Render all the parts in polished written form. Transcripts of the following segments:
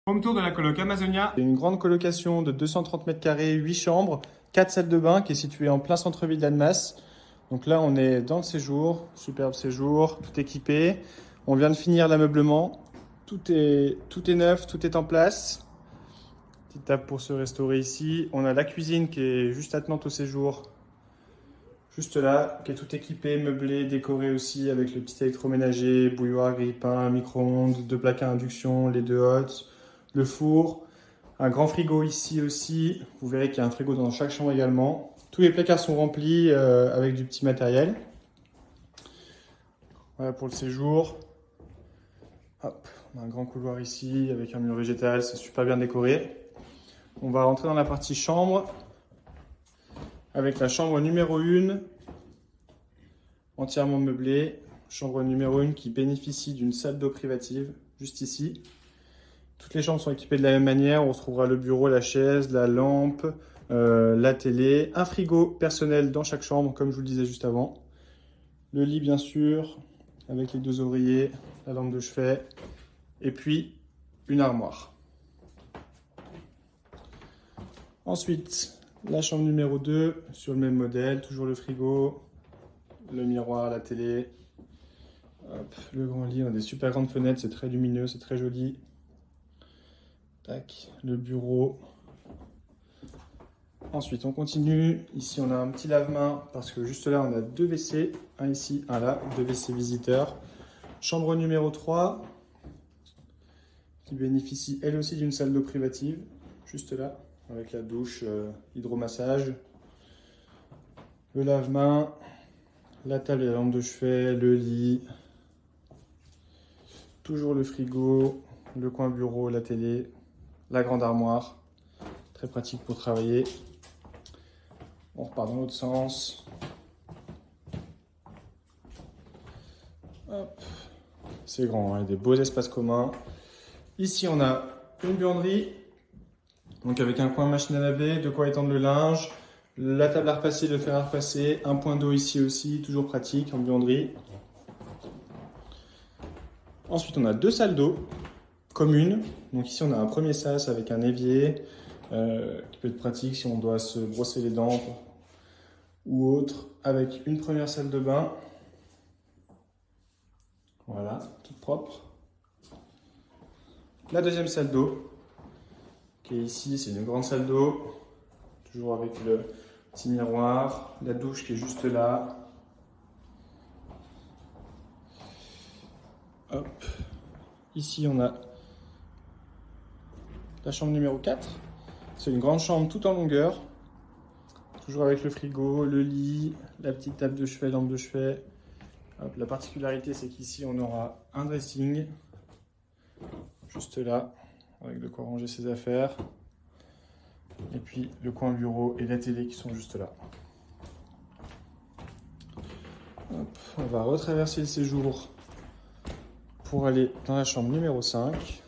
Home tour de la coloc Amazonia. C'est une grande colocation de 230 mètres carrés, 8 chambres, 4 salles de bain qui est située en plein centre-ville d'Annemasse. Donc là, on est dans le séjour, superbe séjour, tout équipé. On vient de finir l'ameublement. Tout est neuf, tout est en place. Petite table pour se restaurer ici. On a la cuisine qui est juste attenante au séjour. Juste là, qui est tout équipé, meublé, décoré aussi avec le petit électroménager, bouilloire, grille-pain, micro-ondes, 2 plaques à induction, les 2 hottes, le four, un grand frigo ici aussi. Vous verrez qu'il y a un frigo dans chaque chambre également. Tous les placards sont remplis avec du petit matériel. Voilà pour le séjour. Hop, on a un grand couloir ici avec un mur végétal, c'est super bien décoré. On va rentrer dans la partie chambre avec la chambre numéro 1, entièrement meublée. Chambre numéro 1 qui bénéficie d'une salle d'eau privative, juste ici. Toutes les chambres sont équipées de la même manière. On retrouvera le bureau, la chaise, la lampe, la télé, un frigo personnel dans chaque chambre, comme je vous le disais juste avant. Le lit, bien sûr, avec les 2 oreillers, la lampe de chevet, et puis une armoire. Ensuite, la chambre numéro 2, sur le même modèle, toujours le frigo, le miroir, la télé. Hop, le grand lit, on a des super grandes fenêtres, c'est très lumineux, c'est très joli. Tac, le bureau. Ensuite, on continue. Ici, on a un petit lave-main parce que juste là, on a 2 WC. Un ici, un là, 2 WC visiteurs. Chambre numéro 3 qui bénéficie elle aussi d'une salle d'eau privative, juste là, avec la douche hydromassage. Le lave-main, la table et la lampe de chevet, le lit. Toujours le frigo, le coin bureau, la télé, la grande armoire. Très pratique pour travailler. On repart dans l'autre sens. Hop. C'est grand, hein, il y a des beaux espaces communs. Ici, on a une buanderie, donc avec un coin machine à laver, de quoi étendre le linge, la table à repasser, le fer à repasser, un point d'eau ici aussi, toujours pratique en buanderie. Ensuite, on a 2 salles d'eau communes. Donc ici, on a un premier sas avec un évier qui peut être pratique si on doit se brosser les dents ou autre, avec une première salle de bain. Voilà, toute propre. La deuxième salle d'eau, qui est ici, c'est une grande salle d'eau, toujours avec le petit miroir, la douche qui est juste là. Hop. Ici, on a la chambre numéro 4. C'est une grande chambre tout en longueur, toujours avec le frigo, le lit, la petite table de chevet, lampe de chevet. Hop, la particularité, c'est qu'ici, on aura un dressing, juste là, avec de quoi ranger ses affaires. Et puis le coin bureau et la télé qui sont juste là. Hop, on va retraverser le séjour pour aller dans la chambre numéro 5.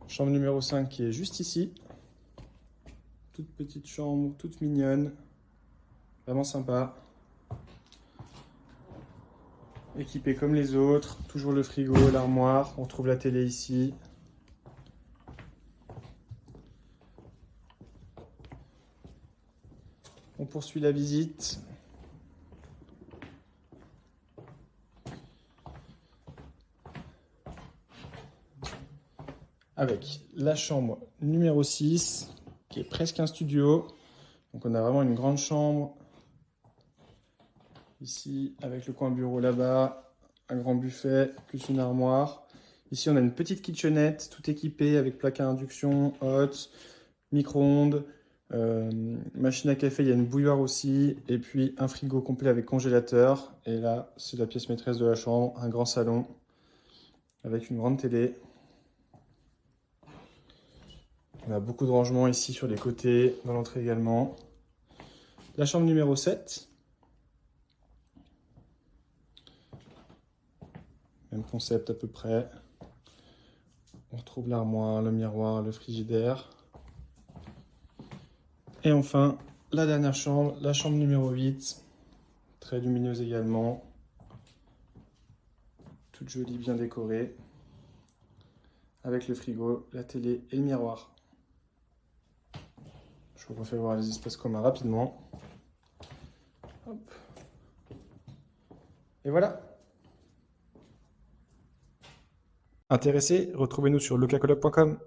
Chambre numéro 5 qui est juste ici. Toute petite chambre, toute mignonne. Vraiment sympa. Équipée comme les autres. Toujours le frigo, l'armoire. On retrouve la télé ici. On poursuit la visite. Avec la chambre numéro 6, qui est presque un studio. Donc on a vraiment une grande chambre. Ici, avec le coin bureau là-bas, un grand buffet, plus une armoire. Ici, on a une petite kitchenette, tout équipée avec plaque à induction, hotte, micro-ondes, machine à café, il y a une bouilloire aussi, et puis un frigo complet avec congélateur. Et là, c'est la pièce maîtresse de la chambre, un grand salon avec une grande télé. On a beaucoup de rangements ici sur les côtés, dans l'entrée également. La chambre numéro 7. Même concept à peu près. On retrouve l'armoire, le miroir, le frigidaire. Et enfin, la dernière chambre, la chambre numéro 8. Très lumineuse également. toute jolie, bien décorée, avec le frigo, la télé et le miroir. Je vous refais voir les espaces communs rapidement. Hop. Et voilà. Intéressé? Retrouvez-nous sur lucacoloc.com.